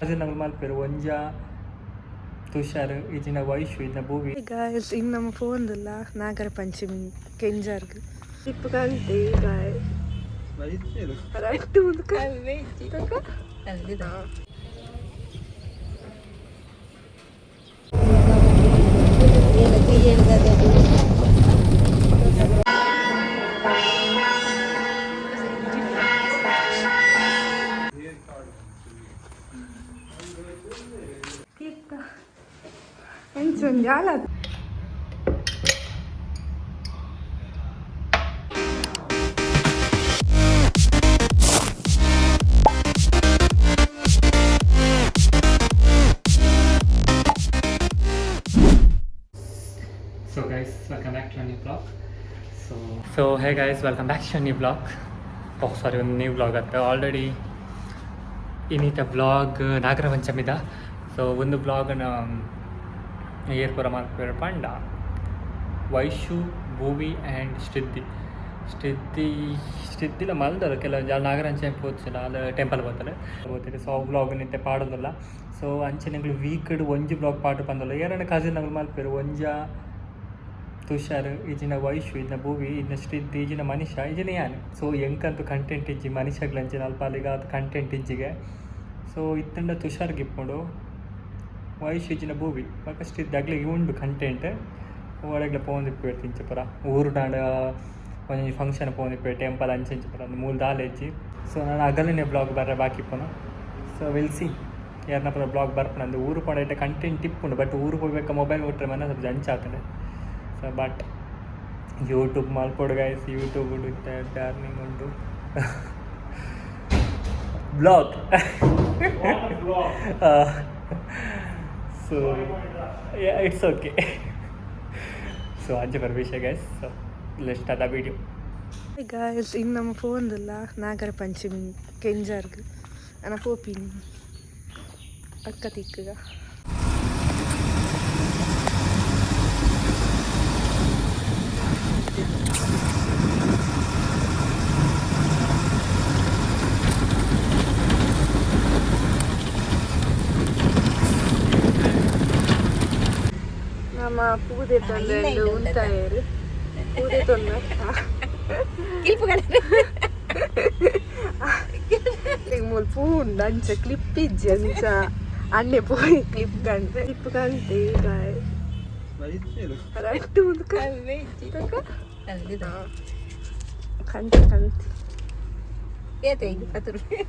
ಅದು ನಮ್ಮ ಮಲ್ಪೆರು ಒಂಜ ತುಷಾರ್ ಇಜಿನ ವೈಶು ಇಜಿನ ಭೂವಿ ಗಾಯ್ಸ್ ಇನ್ನು ನಮ್ಮ ಫೋನ್ದಿಲ್ಲ ನಾಗರ ಪಂಚಮಿ ಕೆಂಜಾರ್ಗ್ ಇಪ್ಪು ಕಲ್ತೆ ಗಾಯ್ ರಟ್ಟು ಒಂದು ಜಾಲ So guys, welcome back to a new vlog. So hey guys, welcome back to a new vlog. Oh sorry, ಒಂದು ನ್ಯೂ ವ್ಲಾಗ್ ಆಯ್ತು ಆಲ್ರೆಡಿ ಇನ್ನಿತ ವ್ಲಾಗ್ ನಾಗರ ಪಂಚಮಿದ. ಸೊ ಒಂದು ವ್ಲಾಗನ ಏರ್ಪುರ ಮಾಡ್ತಾರೆ ಪಂಡ ವೈಶು ಭೂವಿ ಆ್ಯಂಡ್ ಶ್ರಿದ್ದಿಲ ಮಲ್ದಲ್ಲ ಕೆಲವು ಜನ ನಾಗರಂಚೆ ಪೋತಿಲ್ಲ ಅಲ್ಲಿ ಟೆಂಪಲ್ ಬರ್ತಾರೆ ಸೊ ಆ ವ್ಲಾಗ್ ನಿಂತೆ ಪಾಡೋದಿಲ್ಲ. ಸೊ ಅಂಚೆ ನಂಗಳು ವೀಕಡ್ ಒಂಜಿ ವ್ಲಾಗ್ ಪಾಡು ಬಂದಲ್ಲ ಎರಡು ಕಸಿನ್ ನಂಗಳು ಮಲ್ಪೇರು ಒಂಜ ತುಷಾರ್ ಇಜಿನ ವೈಶು ಇಜಿನ ಭೂವಿ ಇಜಿನ ಶ್ರಿದ್ದಿ ಇಜಿನ ಮನುಷ್ಯ ಇಜಿನ ಯಾನು. ಸೊ ಎಂಕಂತೂ ಕಂಟೆಂಟ್ ಇಜ್ಜಿ ಮನುಷ್ಯಗ್ಲಂಚಿನ ಅಲ್ಪ ಅಲ್ಲಿಗ ಅದು ಕಂಟೆಂಟ್ ಇಜ್ಜಿಗೆ. ಸೊ ಇತ್ತಂಡ ತುಷಾರ್ಗೆ ಇಪ್ಪುಂಡು ವೈಶು ಇಜಿನ ಭೂವಿ ಪಕ್ಕ ಶ್ರಿದ್ದಿ ಅಗ್ಲಿಗೆ ಉಂಡು ಕಂಟೆಂಟ್ ಒಳಗೆ ಪೋಂದಿಪ್ಪು ತಿಂಚಪುರ ಊರು ನಾಡ ಒಂಜಿ ಫಂಕ್ಷನ್ ಪೋಂದಿಪ್ಪು ಟೆಂಪಲ್ ಅಂಚೆಂಚಪುರ ಒಂದು ಮೂಲ ದಾಲ ಇಜ್ಜಿ. ಸೊ ನಾನು ಅಗಲನೇ ಬ್ಲಾಗ್ ಬರ್ರೆ ಬಾಕಿಪ್ಪುನು. ಸೊ ವಿಲ್ ಸಿ ಯಾರನ್ನ ಬ್ಲಾಗ್ ಬರ್ಪುಣ ಅಂದ್ರೆ ಊರು ಪೋಂಡ ಕಂಟೆಂಟ್ ಇಪ್ಪುಂಡು ಬಟ್ ಊರು ಹೋಗ್ಬೇಕು ಮೊಬೈಲ್ ಕೊಟ್ಟರೆ ಮನೆ ಸ್ವಲ್ಪ ಜಂಚಾಗ್ತದೆ. ಸೊ ಬಟ್ ಯೂಟ್ಯೂಬ್ ಮಾಡ್ಕೊಡು ಗೈಸ್, ಯೂಟ್ಯೂಬ್ ಉಡುತ್ತೆ ಟರ್ನಿಂಗ್ ಉಂಟು blog. So it's okay. So ಅಂಚೆ permission guys. So let's start the video. Guys ಇನ್ನು ನಮ್ಮ ಫೋನ್ದಿಲ್ಲ ನಾಗರ ಪಂಚಮಿ ಕೆಂಜಾರ್ಗ್ ಅನ್ನ ಪೋಪಿನಿ ಅಕ್ಕ ತಿಕ್ಕಗ ನಮ್ಮ ಪೂದೆ ತಂದು ಉಂಟಾಯರು ಪೂದೆ ತೊಂದ ಮೂಲ ಪೂ ಉಂಡು ಅಂಚ ಕ್ಲಿಪ್ ಇಜ್ಜಿ ಅಂಚ ಅಣ್ಣೆ ಪೋಯಿ ಕ್ಲಿಪ್ ಕಂಡ್ರೆ ಕ್ಲಿಪ್ ಕಂತೆ ಈಗ ರಟ್ಟು ಒಂದು ಕಂತೆ ಕಂತೆ ಏತೆ ಈಗ 10 ರೂಪಾಯಿ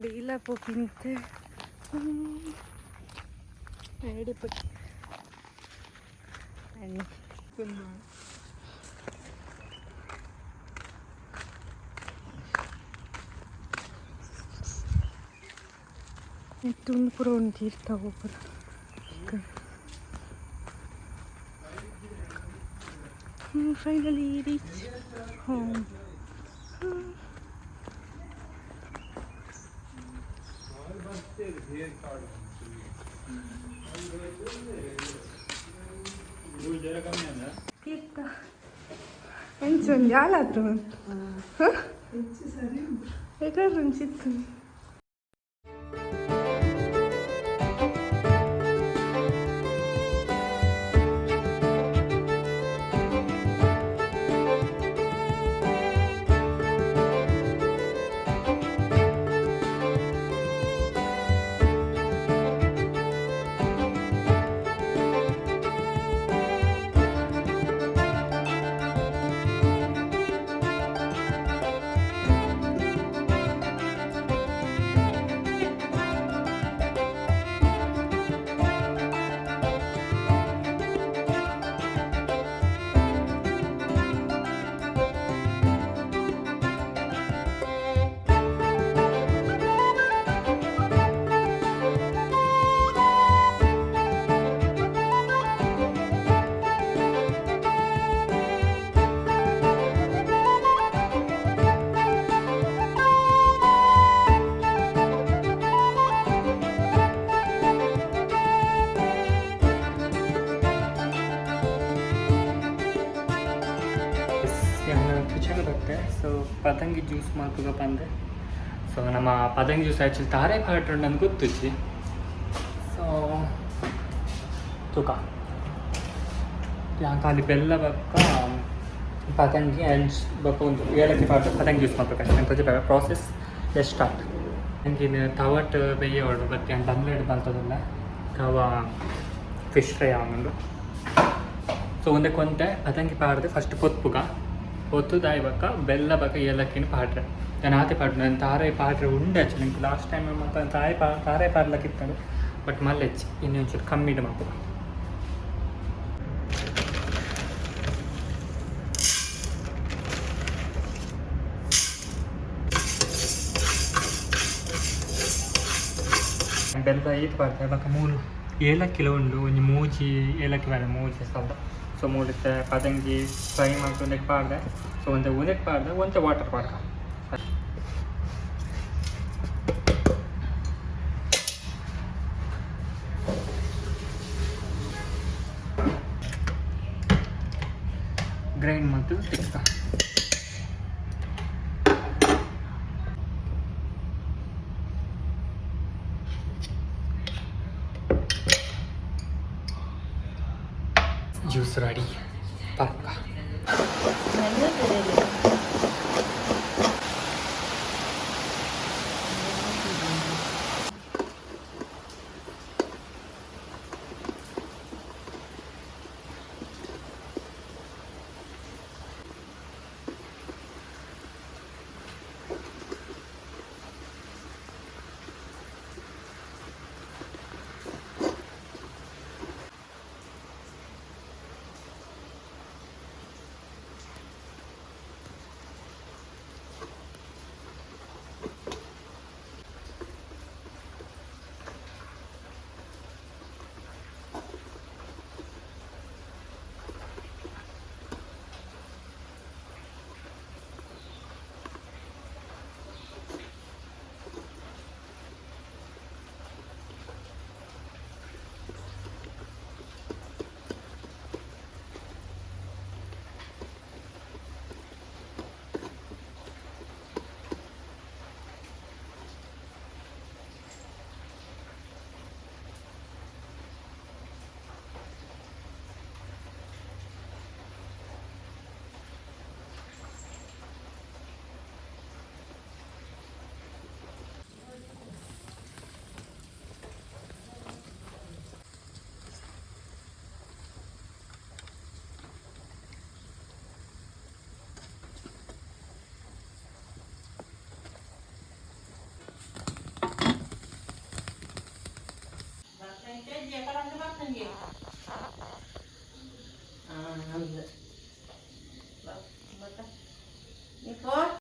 Bila po pinte. Ada po. Ano? Itu pun cerita apa? Finally reach home. Kita. Encon jalan tuh. Hah? Itu runcit tuh. So ಪತಂಗಿ ಜ್ಯೂಸ್ ಮಾಡ್ಬೇಕಪ್ಪ ಅಂದರೆ ಸೊ ನಮ್ಮ ಪತಂಗಿ ಜ್ಯೂಸ್ ಆ್ಯಕ್ಚುಲಿ ತಾರೆ ಪಾಟ್ರು ನನಗೆ ಗೊತ್ತಿಚ್ಚಿ ಸೊ ತೂಕ ಖಾಲಿ ಬೆಲ್ಲ ಬಕ್ಕ ಪತಂಗಿ ಆ್ಯಂಡ್ ಬಕ್ಕ ಒಂದು ಏಲಕ್ಕಿ ಪಾಟ್ರು ಪತಂಗಿ ಜ್ಯೂಸ್ ಮಾಡ್ಬೇಕು ಅಷ್ಟೇ ಪ್ರಾಸೆಸ್ ಲೆಟ್ ಸ್ಟಾರ್ಟ್ ನನಗಿನ್ನು ತವಟ್ ಬೆಯ್ಯ ಹೊಡು ಬತ್ತೆ ಅಂತ ಅಂದ್ಲೇಡು ಬಲ್ತದಲ್ಲ ತವ ಫಿಶ್ ಫ್ರೈ ಆಮೇಲೆ ಸೊ ಒಂದೇ ಕೊಂತೆ ಪತಂಗಿ ಪಾಡ್ದೆ ಫಸ್ಟ್ ಪೊತ್ತುಗ ಹೊತ್ತು ದಾಯಿ ಬಕ್ಕ ಬೆಲ್ಲ ಬಕ್ಕ ಏಲಕ್ಕಿನ ಪಾಡ್ರೆ ನಾನು ಆತೆ ಪಾಡ್ರೆ ನಾನು ತಾರೆ ಪಾಡ್ರೆ ಉಂಡೆ ಹಚ್ಚಿ ನಿಂಗೆ ಲಾಸ್ಟ್ ಟೈಮ್ ಮತ್ತು ತಾರೆ ಪಾಡ್ಲಕ್ಕಿತ್ತು ಬಟ್ ಮಲ್ಲೆ ಹೆಚ್ಚಿ ಇನ್ನೊಂಚೂರು ಕಮ್ಮಿ ಮಾಪು ಬೆಲ್ಲ ಈತ್ ಪಾಡ್ತಾರೆ ಬಕ್ಕ ಮೂಲು ಏಲಕ್ಕಿಲ ಉಂಡು ಒಂಜಿ ಮೂಜಿ ಏಲಕ್ಕಿ ಬೇಡ ಮೂಜಿ ಸ್ವಲ್ಪ ಸೊ ಮೂಡಿತ್ತೆ ಪದಂಗಿ ಫ್ರೈ ಮಾಡ್ಕೊಂಡು ಪಾಡ್ದೆ ಸೊ ಒಂದು ಉದಕ್ಕೆ ಪಾಡ್ದೆ ಒಂಚ ವಾಟರ್ ಪಾಡ್ಕ ಗ್ರೈಂಡ್ ಮತ್ತು ತಿಕ್ಕ ಜ್ಯೂಸ್ ರೆಡಿ ಪಕ್ಕ Jadi, kalau teman-teman